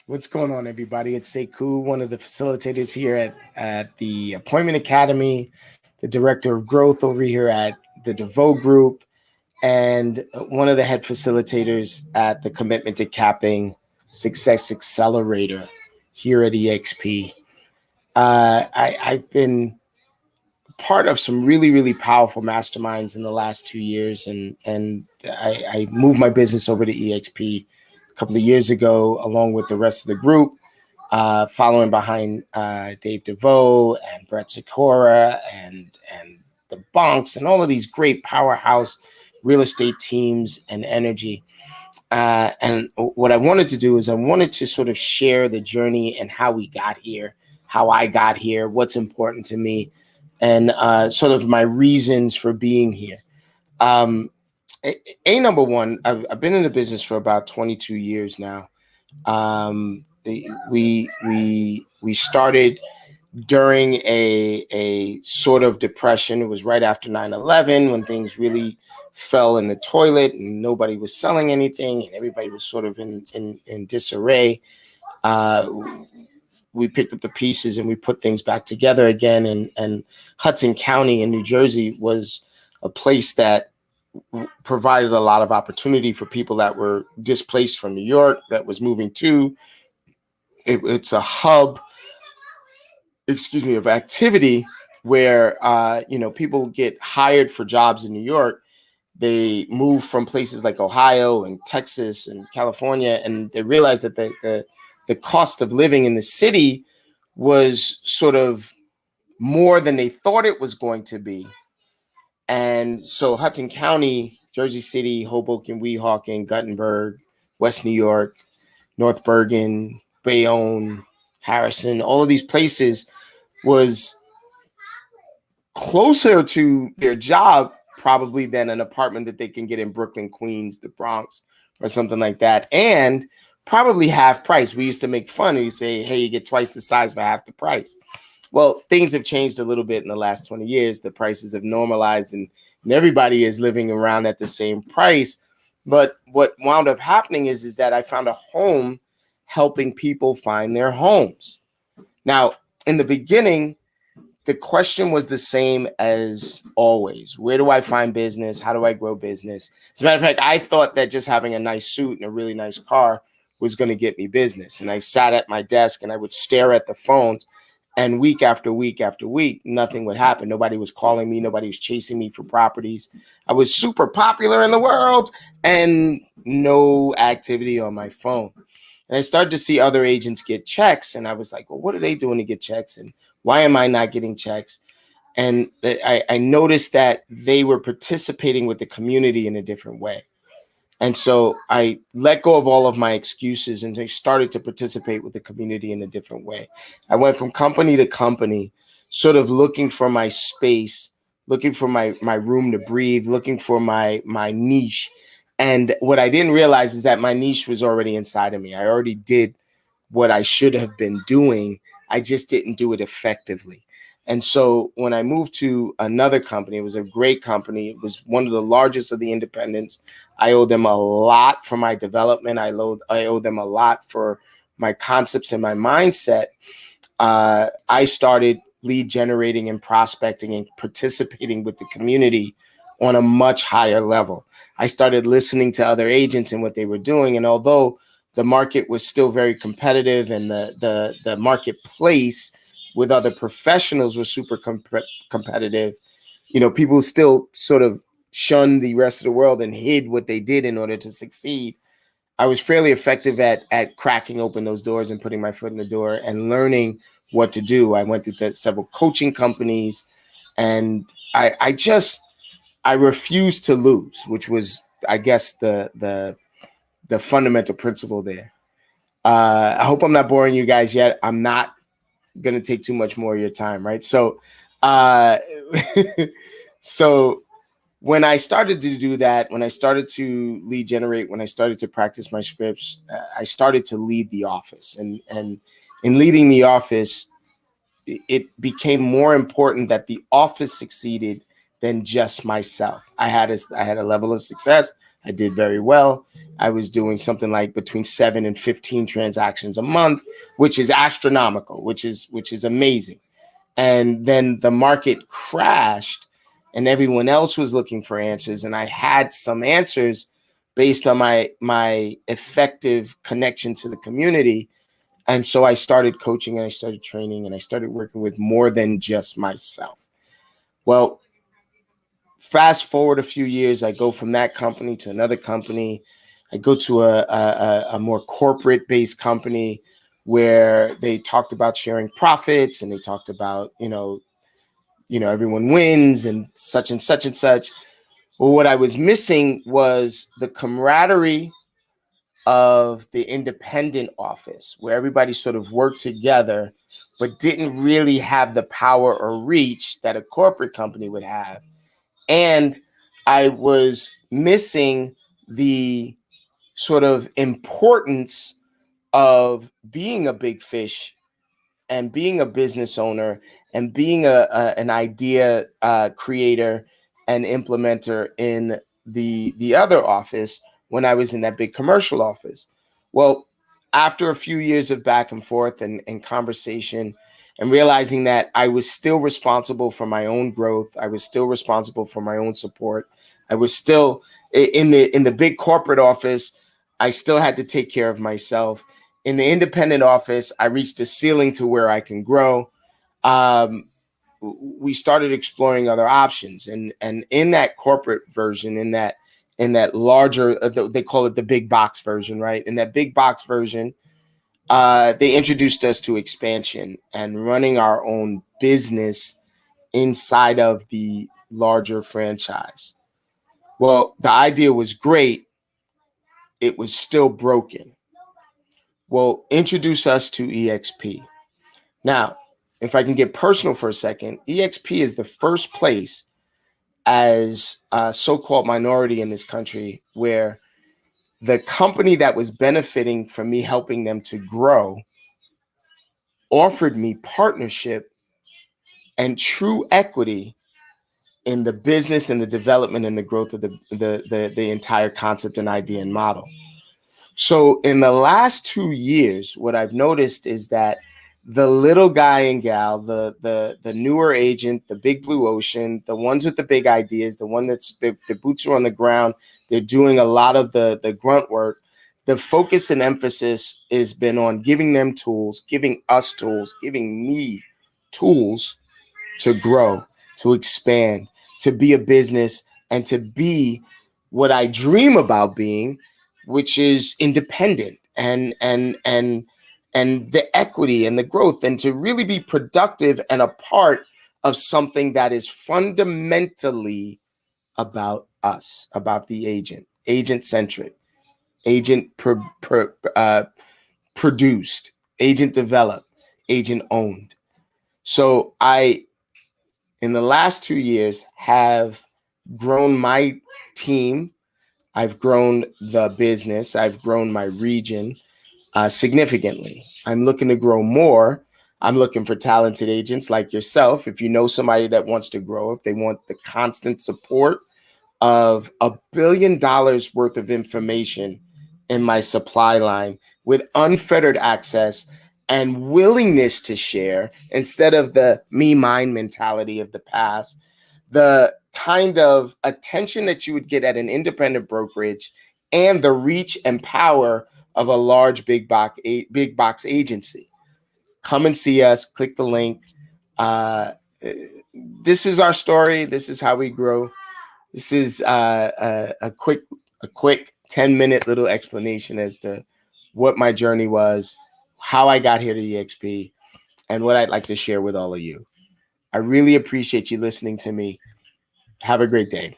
What's going on, everybody? It's Sekou, one of the facilitators here at the Appointment Academy, the director of growth over here at the DeVoe Group, and one of the head facilitators at the Commitment to Capping Success Accelerator here at EXP. I've been part of some really, really powerful masterminds in the last 2 years, and I moved my business over to EXP a couple of years ago, along with the rest of the group, following behind Dave DeVoe and Brett Sikora and the Bonks and all of these great powerhouse real estate teams and energy. And what I wanted to do is I wanted to sort of share the journey and how we got here, how I got here, what's important to me, and sort of my reasons for being here. Number one, I've been in the business for about 22 years now. We started during a sort of depression. It was right after 9/11 when things really fell in the toilet and nobody was selling anything and everybody was sort of in disarray. We picked up the pieces and we put things back together again. And Hudson County in New Jersey was a place that provided a lot of opportunity for people that were displaced from New York, that was moving to. It's a hub, of activity where, people get hired for jobs in New York. They move from places like Ohio and Texas and California, and they realize that the cost of living in the city was sort of more than they thought it was going to be. And so Hudson County, Jersey City, Hoboken, Weehawken, Guttenberg, West New York, North Bergen, Bayonne, Harrison, all of these places was closer to their job probably than an apartment that they can get in Brooklyn, Queens, the Bronx, or something like that. And probably half price. We used to make fun. We say, hey, you get twice the size for half the price. Well, things have changed a little bit in the last 20 years. The prices have normalized and everybody is living around at the same price. But what wound up happening is that I found a home helping people find their homes. Now, in the beginning, the question was the same as always. Where do I find business? How do I grow business? As a matter of fact, I thought that just having a nice suit and a really nice car was going to get me business. And I sat at my desk and I would stare at the phones, and week after week after week, nothing would happen. Nobody was calling me. Nobody was chasing me for properties. I was super popular in the world and no activity on my phone. And I started to see other agents get checks. And I was like, well, what are they doing to get checks? And why am I not getting checks? And I noticed that they were participating with the community in a different way. And so I let go of all of my excuses and I started to participate with the community in a different way. I went from company to company, sort of looking for my space, looking for my room to breathe, looking for my niche. And what I didn't realize is that my niche was already inside of me. I already did what I should have been doing. I just didn't do it effectively. And so when I moved to another company, it was a great company. It was one of the largest of the independents. I owe them a lot for my development. I owe them a lot for my concepts and my mindset. I started lead generating and prospecting and participating with the community on a much higher level. I started listening to other agents and what they were doing. And although the market was still very competitive and the marketplace with other professionals was super competitive, people still sort of shunned the rest of the world and hid what they did in order to succeed. I was fairly effective at cracking open those doors and putting my foot in the door and learning what to do. I went through several coaching companies, and I refused to lose, which was, I guess, the fundamental principle there. I hope I'm not boring you guys yet. I'm not going to take too much more of your time, right? So, so when I started to do that, when I started to lead generate, when I started to practice my scripts, I started to lead the office. And in leading the office, it became more important that the office succeeded than just myself. I had a level of success, I did very well. I was doing something like between 7 and 15 transactions a month, which is astronomical, which is amazing. And then the market crashed and everyone else was looking for answers. And I had some answers based on my effective connection to the community. And so I started coaching and I started training and I started working with more than just myself. Well, fast forward a few years, I go from that company to another company. I go to a more corporate-based company where they talked about sharing profits and they talked about, everyone wins and such and such and such. Well, what I was missing was the camaraderie of the independent office where everybody sort of worked together, but didn't really have the power or reach that a corporate company would have. And I was missing the sort of importance of being a big fish and being a business owner and being an idea creator and implementer in the other office when I was in that big commercial office. Well, after a few years of back and forth and conversation and realizing that I was still responsible for my own growth, I was still responsible for my own support, I was still in the big corporate office, I still had to take care of myself. In the independent office, I reached a ceiling to where I can grow. We started exploring other options, and in that corporate version, in that larger, they call it the big box version, right? In that big box version, they introduced us to expansion and running our own business inside of the larger franchise. Well, the idea was great. It was still broken. Well, introduce us to EXP. Now, if I can get personal for a second, EXP is the first place as a so-called minority in this country where the company that was benefiting from me helping them to grow offered me partnership and true equity in the business and the development and the growth of the entire concept and idea and model. So in the last 2 years, what I've noticed is that the little guy and gal, the newer agent, the big blue ocean, the ones with the big ideas, the one that's the boots are on the ground, they're doing a lot of the grunt work. The focus and emphasis has been on giving them tools, giving us tools, giving me tools to grow, to expand, to be a business, and to be what I dream about being, which is independent and the equity and the growth, and to really be productive and a part of something that is fundamentally about us, about the agent centric, produced, agent developed, agent owned. So in the last 2 years, have grown my team. I've grown the business. I've grown my region significantly. I'm looking to grow more. I'm looking for talented agents like yourself. If you know somebody that wants to grow, if they want the constant support of $1 billion worth of information in my supply line with unfettered access and willingness to share instead of the me, mine mentality of the past, the kind of attention that you would get at an independent brokerage and the reach and power of a large big box agency. Come and see us. Click the link. This is our story. This is how we grow. This is a quick 10-minute little explanation as to what my journey was, how I got here to EXP, and what I'd like to share with all of you. I really appreciate you listening to me. Have a great day.